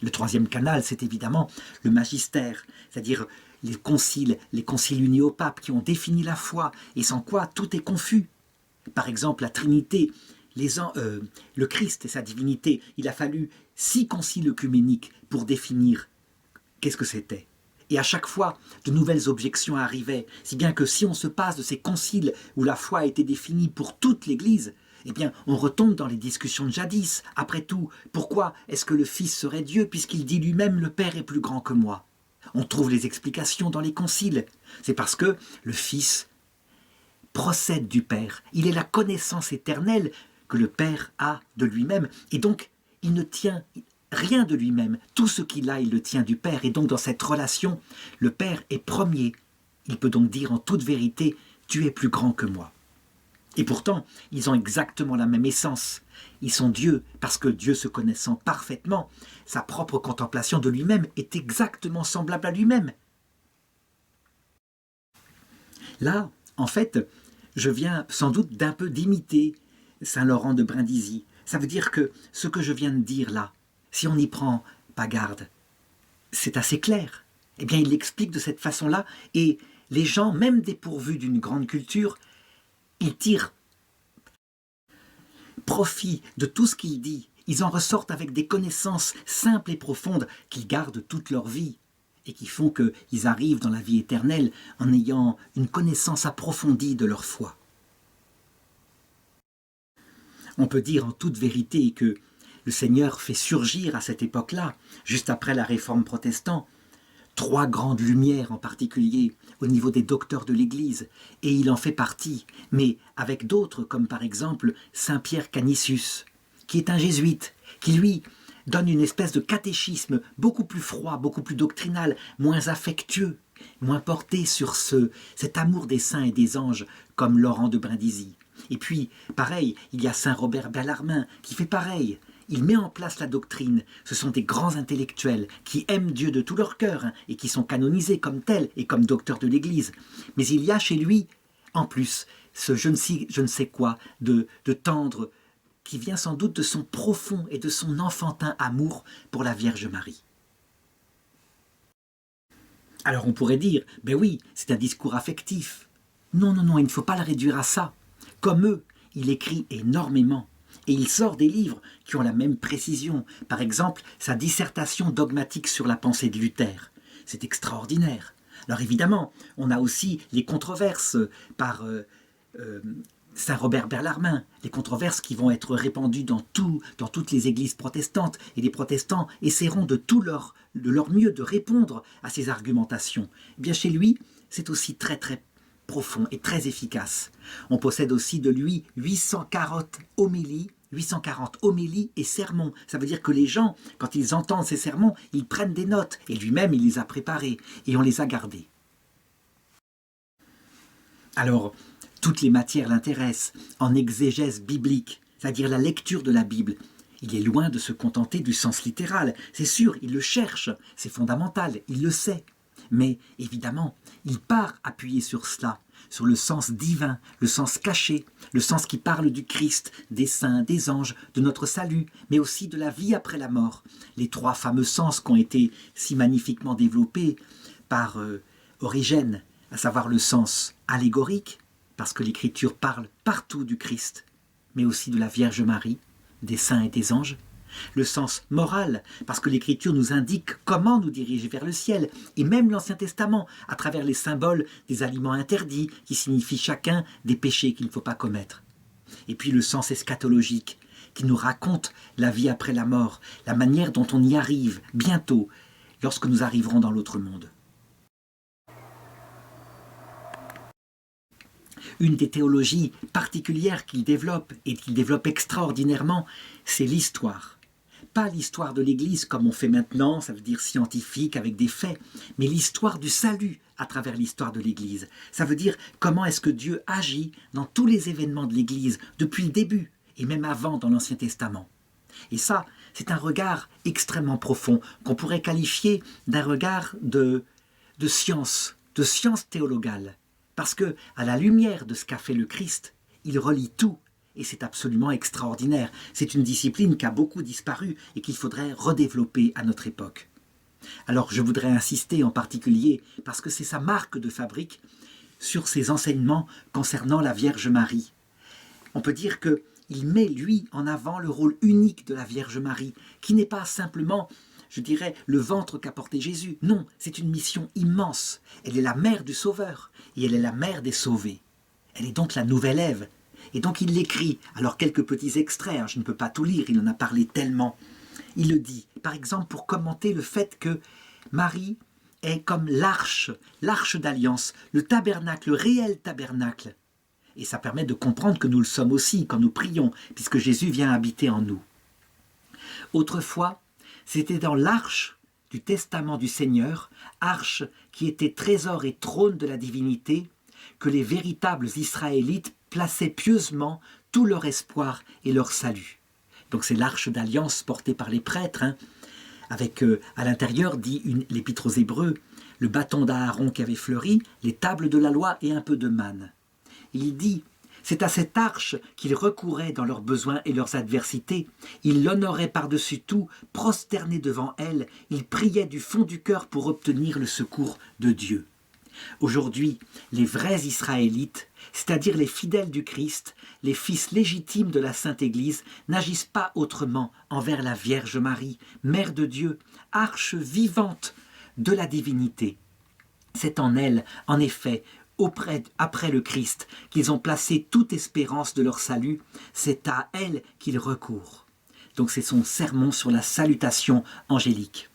Le 3e canal, c'est évidemment le magistère, c'est-à-dire les conciles unis au pape qui ont défini la foi et sans quoi tout est confus. Par exemple, la Trinité, le Christ et sa divinité, il a fallu 6 conciles œcuméniques pour définir qu'est-ce que c'était. Et à chaque fois, de nouvelles objections arrivaient, si bien que si on se passe de ces conciles où la foi a été définie pour toute l'Église, eh bien, on retombe dans les discussions de jadis. Après tout, pourquoi est-ce que le Fils serait Dieu puisqu'il dit lui-même « Le Père est plus grand que moi » ? on trouve les explications dans les conciles. C'est parce que le Fils procède du Père. Il est la connaissance éternelle que le Père a de lui-même. Et donc, il ne tient rien de lui-même. Tout ce qu'il a, il le tient du Père. Et donc, dans cette relation, le Père est premier. Il peut donc dire en toute vérité, « Tu es plus grand que moi ». Et pourtant, ils ont exactement la même essence. Ils sont Dieu, parce que Dieu se connaissant parfaitement, sa propre contemplation de lui-même est exactement semblable à lui-même. Là, en fait, je viens sans doute d'un peu d'imiter Saint Laurent de Brindisi. Ça veut dire que ce que je viens de dire là, si on n'y prend pas garde, c'est assez clair. Eh bien, il l'explique de cette façon-là, et les gens, même dépourvus d'une grande culture, ils tirent profit de tout ce qu'il dit. Ils en ressortent avec des connaissances simples et profondes qu'ils gardent toute leur vie et qui font qu'ils arrivent dans la vie éternelle en ayant une connaissance approfondie de leur foi. On peut dire en toute vérité que le Seigneur fait surgir à cette époque-là, juste après la réforme protestante, trois grandes lumières en particulier au niveau des docteurs de l'Église, et il en fait partie, mais avec d'autres comme par exemple Saint Pierre Canisius, qui est un jésuite, qui lui donne une espèce de catéchisme beaucoup plus froid, beaucoup plus doctrinal, moins affectueux, moins porté sur cet amour des saints et des anges comme Laurent de Brindisi. Et puis, pareil, il y a Saint Robert Bellarmin qui fait pareil. Il met en place la doctrine. Ce sont des grands intellectuels qui aiment Dieu de tout leur cœur et qui sont canonisés comme tels et comme docteurs de l'Église. Mais il y a chez lui, en plus, ce je ne sais quoi de tendre qui vient sans doute de son profond et de son enfantin amour pour la Vierge Marie. Alors on pourrait dire, ben oui, c'est un discours affectif. Non, non, non, il ne faut pas le réduire à ça. Comme eux, il écrit énormément. Et il sort des livres qui ont la même précision. Par exemple, sa dissertation dogmatique sur la pensée de Luther. C'est extraordinaire. Alors évidemment, on a aussi les controverses par Saint Robert Bellarmin, les controverses qui vont être répandues dans toutes les églises protestantes. Et les protestants essaieront de leur mieux de répondre à ces argumentations. Eh bien chez lui, c'est aussi très très profond et très efficace. On possède aussi de lui 840 homélies et sermons. Ça veut dire que les gens, quand ils entendent ces sermons, ils prennent des notes, et lui-même, il les a préparés, et on les a gardés. Alors, toutes les matières l'intéressent, en exégèse biblique, c'est-à-dire la lecture de la Bible. Il est loin de se contenter du sens littéral. C'est sûr, il le cherche, c'est fondamental, il le sait. Mais évidemment, il part appuyer sur cela, sur le sens divin, le sens caché, le sens qui parle du Christ, des saints, des anges, de notre salut, mais aussi de la vie après la mort. Les trois fameux sens qui ont été si magnifiquement développés par Origène, à savoir le sens allégorique, parce que l'Écriture parle partout du Christ, mais aussi de la Vierge Marie, des saints et des anges. Le sens moral, parce que l'Écriture nous indique comment nous diriger vers le ciel, et même l'Ancien Testament, à travers les symboles des aliments interdits, qui signifient chacun des péchés qu'il ne faut pas commettre. Et puis le sens eschatologique, qui nous raconte la vie après la mort, la manière dont on y arrive bientôt, lorsque nous arriverons dans l'autre monde. Une des théologies particulières qu'il développe, et qu'il développe extraordinairement, c'est l'histoire. Pas l'histoire de l'Église comme on fait maintenant, ça veut dire scientifique avec des faits, mais l'histoire du salut à travers l'histoire de l'Église. Ça veut dire comment est-ce que Dieu agit dans tous les événements de l'Église, depuis le début, et même avant dans l'Ancien Testament. Et ça, c'est un regard extrêmement profond, qu'on pourrait qualifier d'un regard de science théologale. Parce que, à la lumière de ce qu'a fait le Christ, il relie tout. Et c'est absolument extraordinaire. C'est une discipline qui a beaucoup disparu et qu'il faudrait redévelopper à notre époque. Alors je voudrais insister en particulier, parce que c'est sa marque de fabrique, sur ses enseignements concernant la Vierge Marie. On peut dire qu'il met, lui, en avant le rôle unique de la Vierge Marie, qui n'est pas simplement, je dirais, le ventre qu'a porté Jésus. Non, c'est une mission immense. Elle est la mère du Sauveur, et elle est la mère des sauvés. Elle est donc la nouvelle Ève. Et donc il l'écrit, alors quelques petits extraits, je ne peux pas tout lire, il en a parlé tellement. Il le dit, par exemple, pour commenter le fait que Marie est comme l'arche d'alliance, le tabernacle, le réel tabernacle. Et ça permet de comprendre que nous le sommes aussi quand nous prions, puisque Jésus vient habiter en nous. Autrefois, c'était dans l'arche du testament du Seigneur, arche qui était trésor et trône de la divinité, que les véritables Israélites plaçaient pieusement tout leur espoir et leur salut. Donc c'est l'arche d'alliance portée par les prêtres, avec à l'intérieur, dit l'Épître aux Hébreux, le bâton d'Aaron qui avait fleuri, les tables de la loi et un peu de manne. Il dit, c'est à cette arche qu'ils recouraient dans leurs besoins et leurs adversités. Ils l'honoraient par-dessus tout, prosternés devant elle. Ils priaient du fond du cœur pour obtenir le secours de Dieu. Aujourd'hui, les vrais Israélites, c'est-à-dire les fidèles du Christ, les fils légitimes de la Sainte Église, n'agissent pas autrement envers la Vierge Marie, Mère de Dieu, arche vivante de la divinité. C'est en elle, en effet, après le Christ, qu'ils ont placé toute espérance de leur salut, c'est à elle qu'ils recourent. Donc c'est son sermon sur la salutation angélique.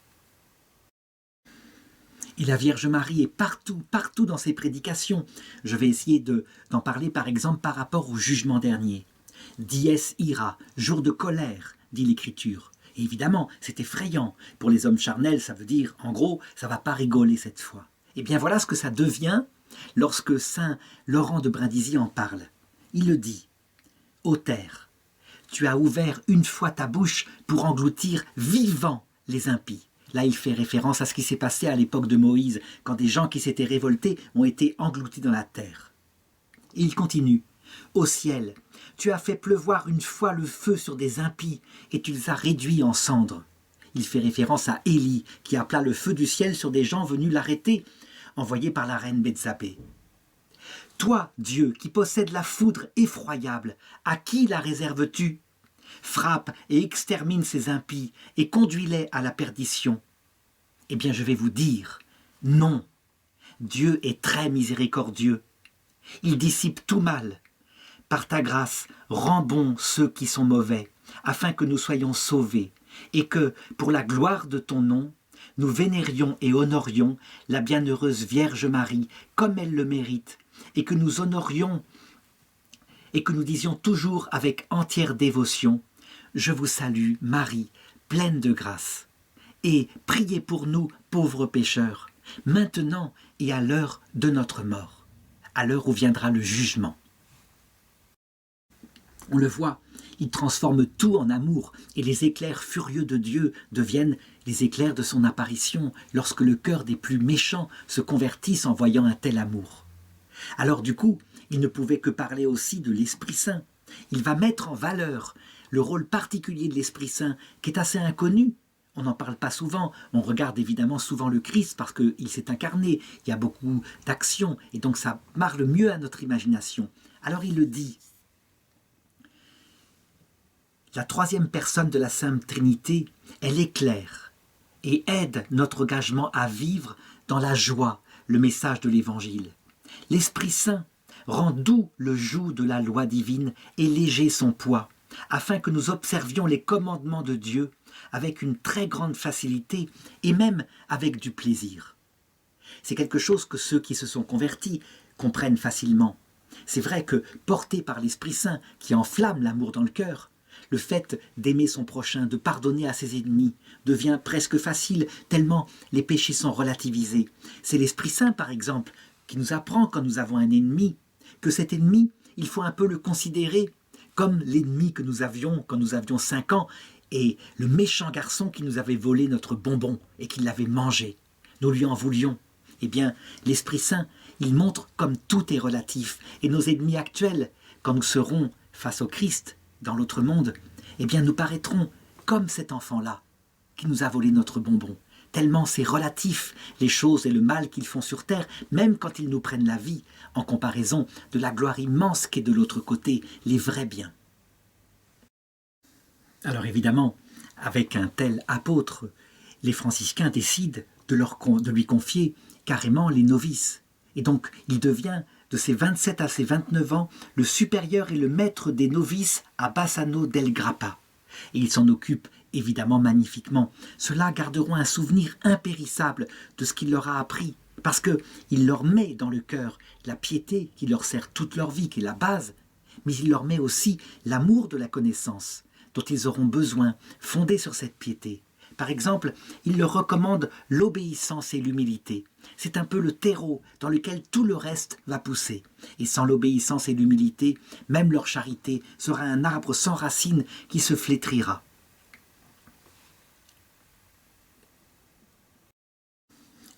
Et la Vierge Marie est partout, partout dans ses prédications. Je vais essayer d'en parler par exemple par rapport au jugement dernier. Dies ira, jour de colère, dit l'Écriture. Et évidemment, c'est effrayant. Pour les hommes charnels, ça veut dire, en gros, ça ne va pas rigoler cette fois. Et bien voilà ce que ça devient lorsque saint Laurent de Brindisi en parle. Il le dit, « Ô terre, tu as ouvert une fois ta bouche pour engloutir vivants les impies. » Là, il fait référence à ce qui s'est passé à l'époque de Moïse, quand des gens qui s'étaient révoltés ont été engloutis dans la terre. Et il continue, « Ô ciel, tu as fait pleuvoir une fois le feu sur des impies, et tu les as réduits en cendres. » Il fait référence à Élie, qui appela le feu du ciel sur des gens venus l'arrêter, envoyés par la reine Bethsabée. « Toi, Dieu, qui possèdes la foudre effroyable, à qui la réserves-tu ? Frappe et extermine ces impies et conduis-les à la perdition. » Eh bien, je vais vous dire, non, Dieu est très miséricordieux. Il dissipe tout mal. Par ta grâce, rends bon ceux qui sont mauvais, afin que nous soyons sauvés, et que, pour la gloire de ton nom, nous vénérions et honorions la bienheureuse Vierge Marie, comme elle le mérite, et que nous honorions et que nous disions toujours avec entière dévotion, « Je vous salue, Marie, pleine de grâce. » Et priez pour nous, pauvres pécheurs, maintenant et à l'heure de notre mort, à l'heure où viendra le jugement. On le voit, il transforme tout en amour, et les éclairs furieux de Dieu deviennent les éclairs de son apparition, lorsque le cœur des plus méchants se convertissent en voyant un tel amour. Alors du coup, il ne pouvait que parler aussi de l'Esprit Saint. Il va mettre en valeur le rôle particulier de l'Esprit Saint, qui est assez inconnu. On n'en parle pas souvent, on regarde évidemment souvent le Christ parce qu'il s'est incarné, il y a beaucoup d'actions, et donc ça parle mieux à notre imagination. Alors il le dit. La troisième personne de la Sainte Trinité, elle éclaire et aide notre engagement à vivre dans la joie le message de l'Évangile. L'Esprit Saint rend doux le joug de la loi divine et léger son poids, afin que nous observions les commandements de Dieu avec une très grande facilité et même avec du plaisir. C'est quelque chose que ceux qui se sont convertis comprennent facilement. C'est vrai que, porté par l'Esprit Saint qui enflamme l'amour dans le cœur, le fait d'aimer son prochain, de pardonner à ses ennemis, devient presque facile, tellement les péchés sont relativisés. C'est l'Esprit Saint, par exemple, qui nous apprend quand nous avons un ennemi, que cet ennemi, il faut un peu le considérer comme l'ennemi que nous avions quand nous avions 5 ans, et le méchant garçon qui nous avait volé notre bonbon et qui l'avait mangé. Nous lui en voulions. Eh bien, l'Esprit Saint, il montre comme tout est relatif, et nos ennemis actuels, quand nous serons face au Christ, dans l'autre monde, eh bien nous paraîtrons comme cet enfant-là qui nous a volé notre bonbon. Tellement c'est relatif, les choses et le mal qu'ils font sur terre, même quand ils nous prennent la vie, en comparaison de la gloire immense qu'est de l'autre côté, les vrais biens. Alors évidemment, avec un tel apôtre, les franciscains décident de lui confier carrément les novices. Et donc il devient, de ses 27 à ses 29 ans, le supérieur et le maître des novices à Bassano del Grappa. Et il s'en occupe évidemment magnifiquement. Ceux-là garderont un souvenir impérissable de ce qu'il leur a appris, parce qu'il leur met dans le cœur la piété qui leur sert toute leur vie, qui est la base, mais il leur met aussi l'amour de la connaissance, dont ils auront besoin, fondé sur cette piété. Par exemple, il leur recommande l'obéissance et l'humilité. C'est un peu le terreau dans lequel tout le reste va pousser. Et sans l'obéissance et l'humilité, même leur charité sera un arbre sans racines qui se flétrira.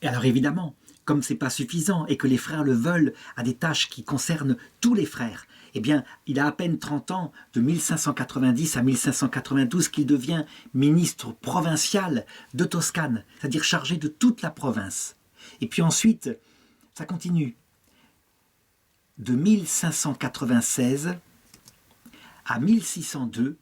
Et alors évidemment, comme ce n'est pas suffisant et que les frères le veulent à des tâches qui concernent tous les frères, eh bien, il a à peine 30 ans, de 1590 à 1592, qu'il devient ministre provincial de Toscane, c'est-à-dire chargé de toute la province. Et puis ensuite, ça continue. De 1596 à 1602,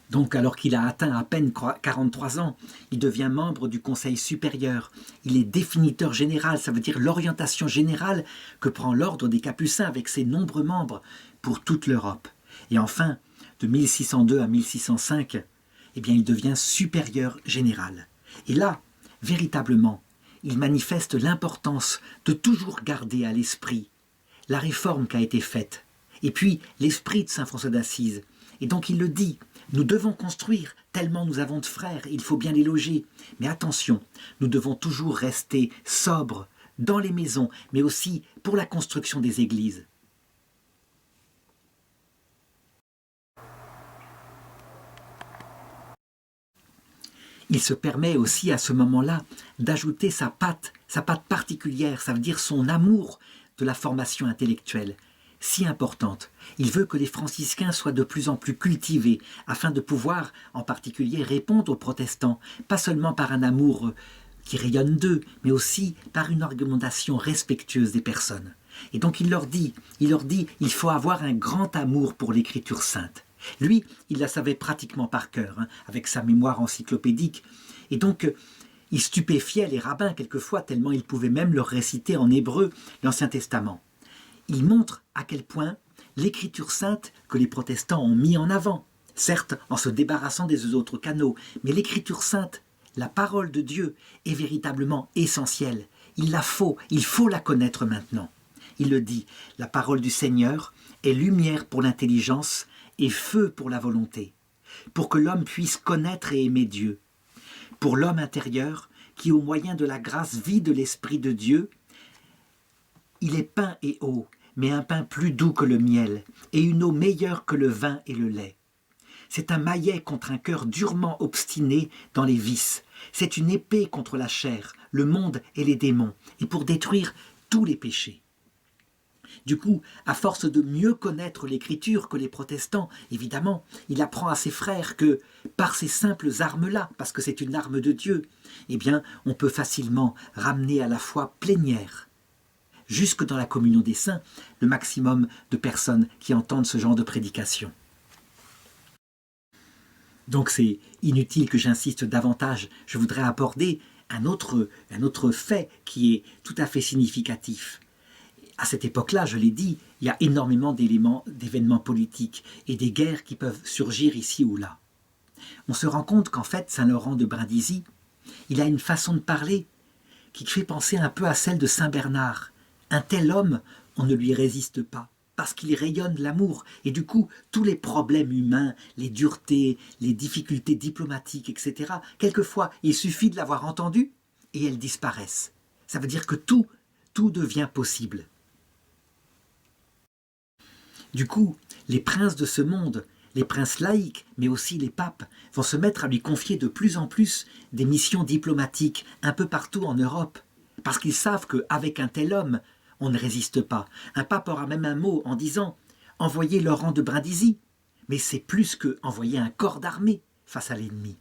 donc alors qu'il a atteint à peine 43 ans, il devient membre du Conseil supérieur. Il est définiteur général, ça veut dire l'orientation générale que prend l'ordre des Capucins avec ses nombreux membres pour toute l'Europe. Et enfin, de 1602 à 1605, eh bien, il devient supérieur général. Et là, véritablement, il manifeste l'importance de toujours garder à l'esprit la réforme qui a été faite, et puis l'esprit de saint François d'Assise. Et donc il le dit, nous devons construire, tellement nous avons de frères, il faut bien les loger. Mais attention, nous devons toujours rester sobres dans les maisons, mais aussi pour la construction des églises. Il se permet aussi à ce moment-là d'ajouter sa patte particulière, ça veut dire son amour de la formation intellectuelle, si importante. Il veut que les franciscains soient de plus en plus cultivés, afin de pouvoir, en particulier, répondre aux protestants, pas seulement par un amour qui rayonne d'eux, mais aussi par une argumentation respectueuse des personnes. Et donc il leur dit, il faut avoir un grand amour pour l'écriture sainte. Lui, il la savait pratiquement par cœur, avec sa mémoire encyclopédique, et donc il stupéfiait les rabbins quelquefois, tellement il pouvait même leur réciter en hébreu l'Ancien Testament. Il montre à quel point l'écriture sainte que les protestants ont mis en avant, certes en se débarrassant des autres canaux, mais l'écriture sainte, la parole de Dieu, est véritablement essentielle. Il faut la connaître maintenant. Il le dit, la parole du Seigneur est lumière pour l'intelligence et feu pour la volonté, pour que l'homme puisse connaître et aimer Dieu. Pour l'homme intérieur, qui au moyen de la grâce vit de l'Esprit de Dieu, il est pain et eau, mais un pain plus doux que le miel, et une eau meilleure que le vin et le lait. C'est un maillet contre un cœur durement obstiné dans les vices. C'est une épée contre la chair, le monde et les démons, et pour détruire tous les péchés. Du coup, à force de mieux connaître l'Écriture que les protestants, évidemment, il apprend à ses frères que, par ces simples armes-là, parce que c'est une arme de Dieu, eh bien, on peut facilement ramener à la foi plénière, jusque dans la communion des saints, le maximum de personnes qui entendent ce genre de prédication. Donc c'est inutile que j'insiste davantage, je voudrais aborder un autre fait qui est tout à fait significatif. À cette époque-là, je l'ai dit, il y a énormément d'événements politiques et des guerres qui peuvent surgir ici ou là. On se rend compte qu'en fait, Saint Laurent de Brindisi, il a une façon de parler qui fait penser un peu à celle de Saint Bernard. Un tel homme, on ne lui résiste pas, parce qu'il rayonne l'amour. Et du coup, tous les problèmes humains, les duretés, les difficultés diplomatiques, etc., quelquefois, il suffit de l'avoir entendu et elles disparaissent. Ça veut dire que tout devient possible. Du coup, les princes de ce monde, les princes laïcs, mais aussi les papes, vont se mettre à lui confier de plus en plus des missions diplomatiques un peu partout en Europe, parce qu'ils savent qu'avec un tel homme, on ne résiste pas. Un pape aura même un mot en disant « envoyer Laurent de Brindisi », mais c'est plus que envoyer un corps d'armée face à l'ennemi.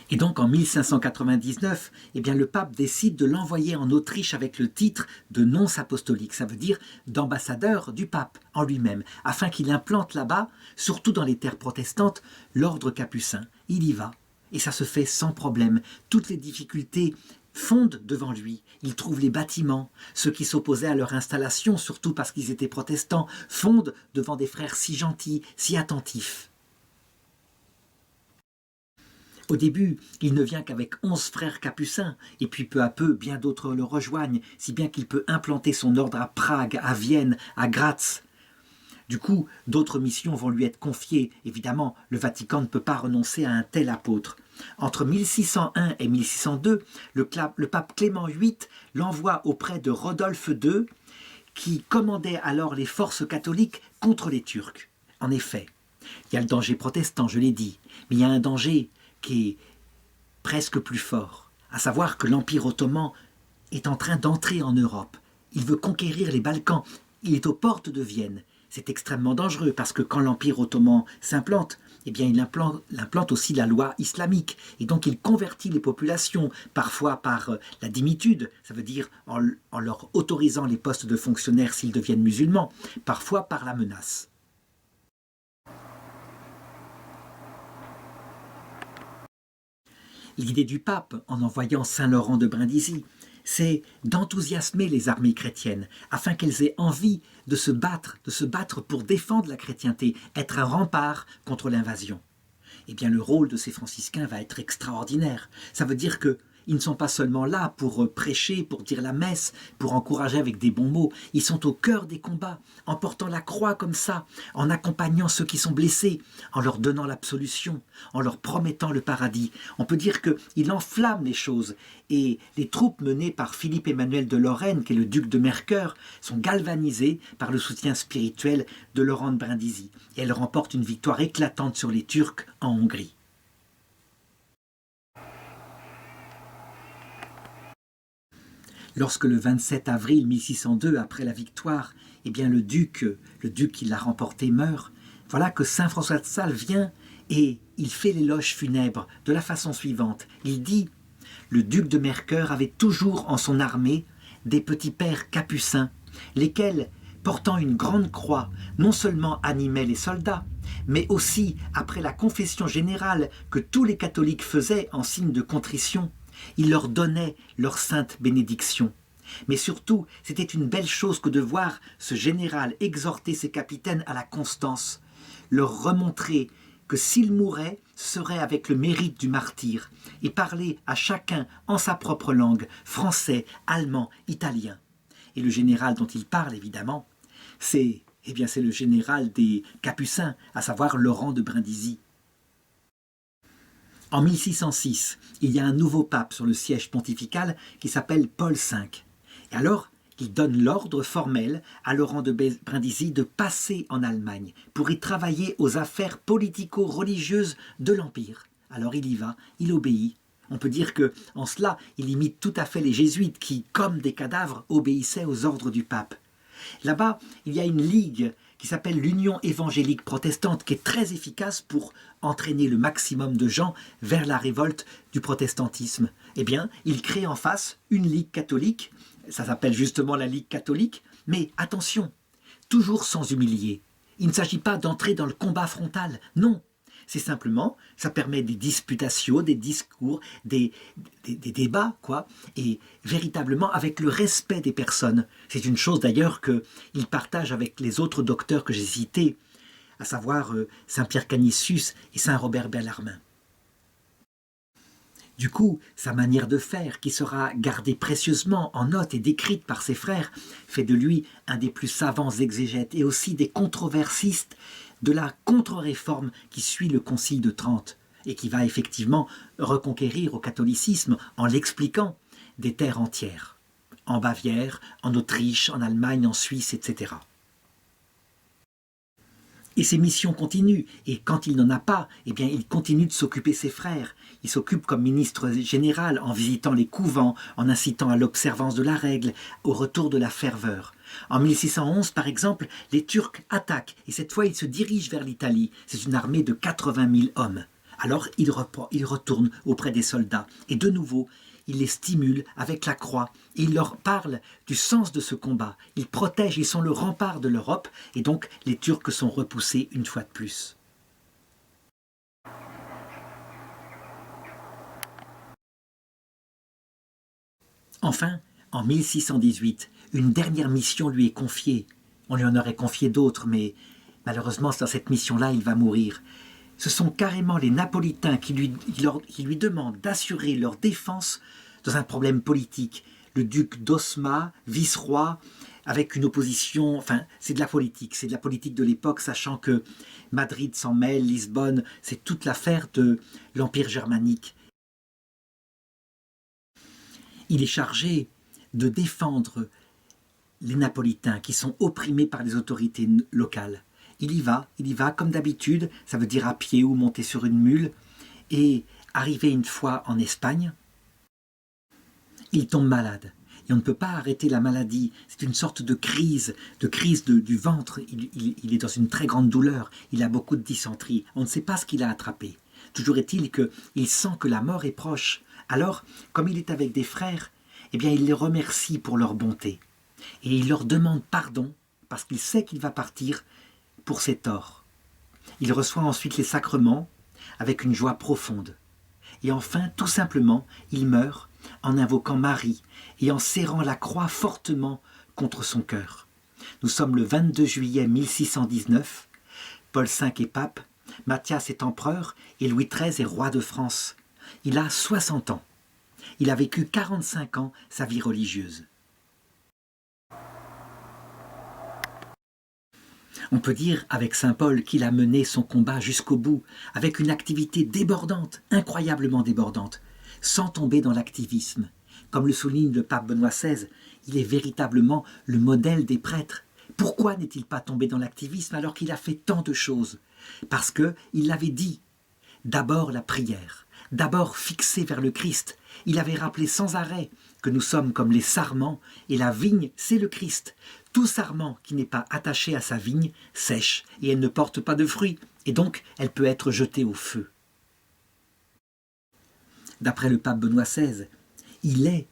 Et donc en 1599, eh bien, le pape décide de l'envoyer en Autriche avec le titre de nonce apostolique, ça veut dire d'ambassadeur du pape en lui-même, afin qu'il implante là-bas, surtout dans les terres protestantes, l'ordre capucin. Il y va, et ça se fait sans problème. Toutes les difficultés fondent devant lui. Il trouve les bâtiments. Ceux qui s'opposaient à leur installation, surtout parce qu'ils étaient protestants, fondent devant des frères si gentils, si attentifs. Au début, il ne vient qu'avec 11 frères capucins, et puis peu à peu, bien d'autres le rejoignent, si bien qu'il peut implanter son ordre à Prague, à Vienne, à Graz. Du coup, d'autres missions vont lui être confiées. Évidemment, le Vatican ne peut pas renoncer à un tel apôtre. Entre 1601 et 1602, le pape Clément VIII l'envoie auprès de Rodolphe II, qui commandait alors les forces catholiques contre les Turcs. En effet, il y a le danger protestant, je l'ai dit, mais il y a un danger qui est presque plus fort, à savoir que l'Empire ottoman est en train d'entrer en Europe. Il veut conquérir les Balkans, il est aux portes de Vienne. C'est extrêmement dangereux parce que quand l'Empire ottoman s'implante, eh bien il implante aussi la loi islamique et donc il convertit les populations, parfois par la dimitude, ça veut dire en leur autorisant les postes de fonctionnaires s'ils deviennent musulmans, parfois par la menace. L'idée du pape, en envoyant Saint Laurent de Brindisi, c'est d'enthousiasmer les armées chrétiennes afin qu'elles aient envie de se battre pour défendre la chrétienté, être un rempart contre l'invasion. Eh bien, le rôle de ces franciscains va être extraordinaire. Ça veut dire que ils ne sont pas seulement là pour prêcher, pour dire la messe, pour encourager avec des bons mots. Ils sont au cœur des combats, en portant la croix comme ça, en accompagnant ceux qui sont blessés, en leur donnant l'absolution, en leur promettant le paradis. On peut dire qu'il enflamme les choses. Et les troupes menées par Philippe Emmanuel de Lorraine, qui est le duc de Mercœur, sont galvanisées par le soutien spirituel de Laurent de Brindisi. Et elles remportent une victoire éclatante sur les Turcs en Hongrie. Lorsque le 27 avril 1602, après la victoire, eh bien le duc qui l'a remporté meurt, voilà que saint François de Sales vient et il fait l'éloge funèbre de la façon suivante. Il dit « Le duc de Mercœur avait toujours en son armée des petits pères capucins, lesquels, portant une grande croix, non seulement animaient les soldats, mais aussi, après la confession générale que tous les catholiques faisaient en signe de contrition, il leur donnait leur sainte bénédiction. Mais surtout, c'était une belle chose que de voir ce général exhorter ses capitaines à la constance, leur remontrer que s'ils mouraient, ce serait avec le mérite du martyr, et parler à chacun en sa propre langue, français, allemand, italien. Et le général dont il parle, évidemment, c'est le général des Capucins, à savoir Laurent de Brindisi. En 1606, il y a un nouveau pape sur le siège pontifical qui s'appelle Paul V. Et alors, il donne l'ordre formel à Laurent de Brindisi de passer en Allemagne pour y travailler aux affaires politico-religieuses de l'Empire. Alors il y va, il obéit. On peut dire qu'en cela, il imite tout à fait les jésuites qui, comme des cadavres, obéissaient aux ordres du pape. Là-bas, il y a une ligue qui s'appelle l'Union évangélique protestante, qui est très efficace pour entraîner le maximum de gens vers la révolte du protestantisme. Eh bien, il crée en face une ligue catholique, ça s'appelle justement la Ligue catholique, mais attention, toujours sans humilier. Il ne s'agit pas d'entrer dans le combat frontal, non. C'est simplement, ça permet des disputations, des discours, des débats, quoi, et véritablement avec le respect des personnes. C'est une chose d'ailleurs qu'il partage avec les autres docteurs que j'ai cités, à savoir Saint Pierre Canisius et Saint Robert Bellarmin. Du coup, sa manière de faire, qui sera gardée précieusement en note et décrite par ses frères, fait de lui un des plus savants exégètes et aussi des controversistes de la contre-réforme qui suit le Concile de Trente et qui va effectivement reconquérir au catholicisme en l'expliquant des terres entières, en Bavière, en Autriche, en Allemagne, en Suisse, etc. Et ses missions continuent, et quand il n'en a pas, eh bien, il continue de s'occuper de ses frères. Il s'occupe comme ministre général en visitant les couvents, en incitant à l'observance de la règle, au retour de la ferveur. En 1611, par exemple, les Turcs attaquent, et cette fois ils se dirigent vers l'Italie. C'est une armée de 80 000 hommes. Alors il retourne auprès des soldats, et de nouveau, il les stimule avec la croix, et il leur parle du sens de ce combat. Ils protègent, ils sont le rempart de l'Europe, et donc les Turcs sont repoussés une fois de plus. Enfin, en 1618, une dernière mission lui est confiée. On lui en aurait confié d'autres, mais malheureusement, dans cette mission-là, il va mourir. Ce sont carrément les Napolitains qui lui demandent d'assurer leur défense dans un problème politique. Le duc d'Osma, vice-roi, avec une opposition, enfin, c'est de la politique de l'époque, sachant que Madrid s'en mêle, Lisbonne, c'est toute l'affaire de l'Empire germanique. Il est chargé de défendre les Napolitains qui sont opprimés par les autorités locales. Il y va comme d'habitude, ça veut dire à pied ou monter sur une mule, et arrivé une fois en Espagne, il tombe malade. Et on ne peut pas arrêter la maladie, c'est une sorte de crise du ventre, il est dans une très grande douleur, il a beaucoup de dysenterie, on ne sait pas ce qu'il a attrapé. Toujours est-il qu'il sent que la mort est proche. Alors, comme il est avec des frères, eh bien il les remercie pour leur bonté. Et il leur demande pardon, parce qu'il sait qu'il va partir pour ses torts. Il reçoit ensuite les sacrements avec une joie profonde. Et enfin, tout simplement, il meurt en invoquant Marie et en serrant la croix fortement contre son cœur. Nous sommes le 22 juillet 1619, Paul V est pape, Mathias est empereur et Louis XIII est roi de France. Il a 60 ans. Il a vécu 45 ans sa vie religieuse. On peut dire avec saint Paul qu'il a mené son combat jusqu'au bout, avec une activité débordante, incroyablement débordante, sans tomber dans l'activisme. Comme le souligne le pape Benoît XVI, il est véritablement le modèle des prêtres. Pourquoi n'est-il pas tombé dans l'activisme alors qu'il a fait tant de choses? Parce qu'il l'avait dit, d'abord la prière, d'abord fixé vers le Christ. Il avait rappelé sans arrêt que nous sommes comme les sarments et la vigne, c'est le Christ. Tout sarment qui n'est pas attaché à sa vigne sèche et elle ne porte pas de fruits et donc elle peut être jetée au feu. D'après le pape Benoît XVI, il est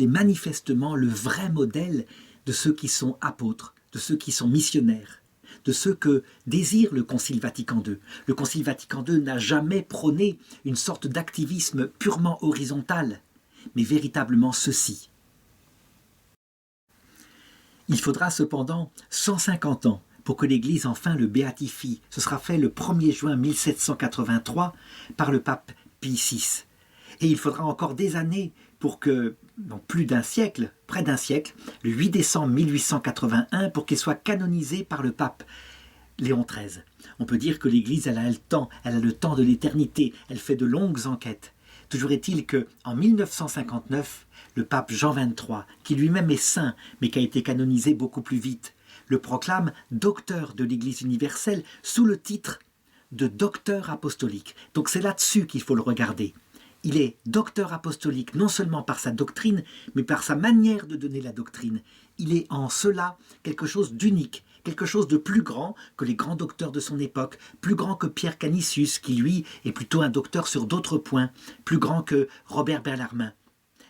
manifestement le vrai modèle de ceux qui sont apôtres, de ceux qui sont missionnaires, de ceux que désire le Concile Vatican II. Le Concile Vatican II n'a jamais prôné une sorte d'activisme purement horizontal, mais véritablement ceci. Il faudra cependant 150 ans pour que l'Église enfin le béatifie. Ce sera fait le 1er juin 1783 par le pape Pie VI. Et il faudra encore des années pour que, non plus d'un siècle, près d'un siècle, le 8 décembre 1881, pour qu'il soit canonisé par le pape Léon XIII. On peut dire que l'Église, elle a le temps de l'éternité, elle fait de longues enquêtes. Toujours est-il qu'en 1959, le pape Jean XXIII, qui lui-même est saint, mais qui a été canonisé beaucoup plus vite, le proclame docteur de l'Église universelle sous le titre de docteur apostolique. Donc c'est là-dessus qu'il faut le regarder. Il est docteur apostolique non seulement par sa doctrine, mais par sa manière de donner la doctrine. Il est en cela quelque chose d'unique, quelque chose de plus grand que les grands docteurs de son époque, plus grand que Pierre Canisius, qui lui est plutôt un docteur sur d'autres points, plus grand que Robert Bellarmine.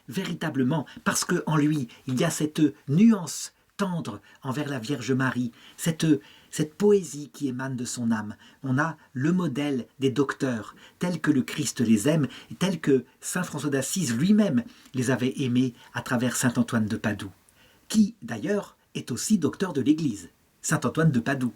Véritablement, parce qu'en lui, il y a cette nuance tendre envers la Vierge Marie, cette poésie qui émane de son âme. On a le modèle des docteurs, tels que le Christ les aime, et tels que saint François d'Assise lui-même les avait aimés à travers saint Antoine de Padoue, qui d'ailleurs est aussi docteur de l'Église, saint Antoine de Padoue.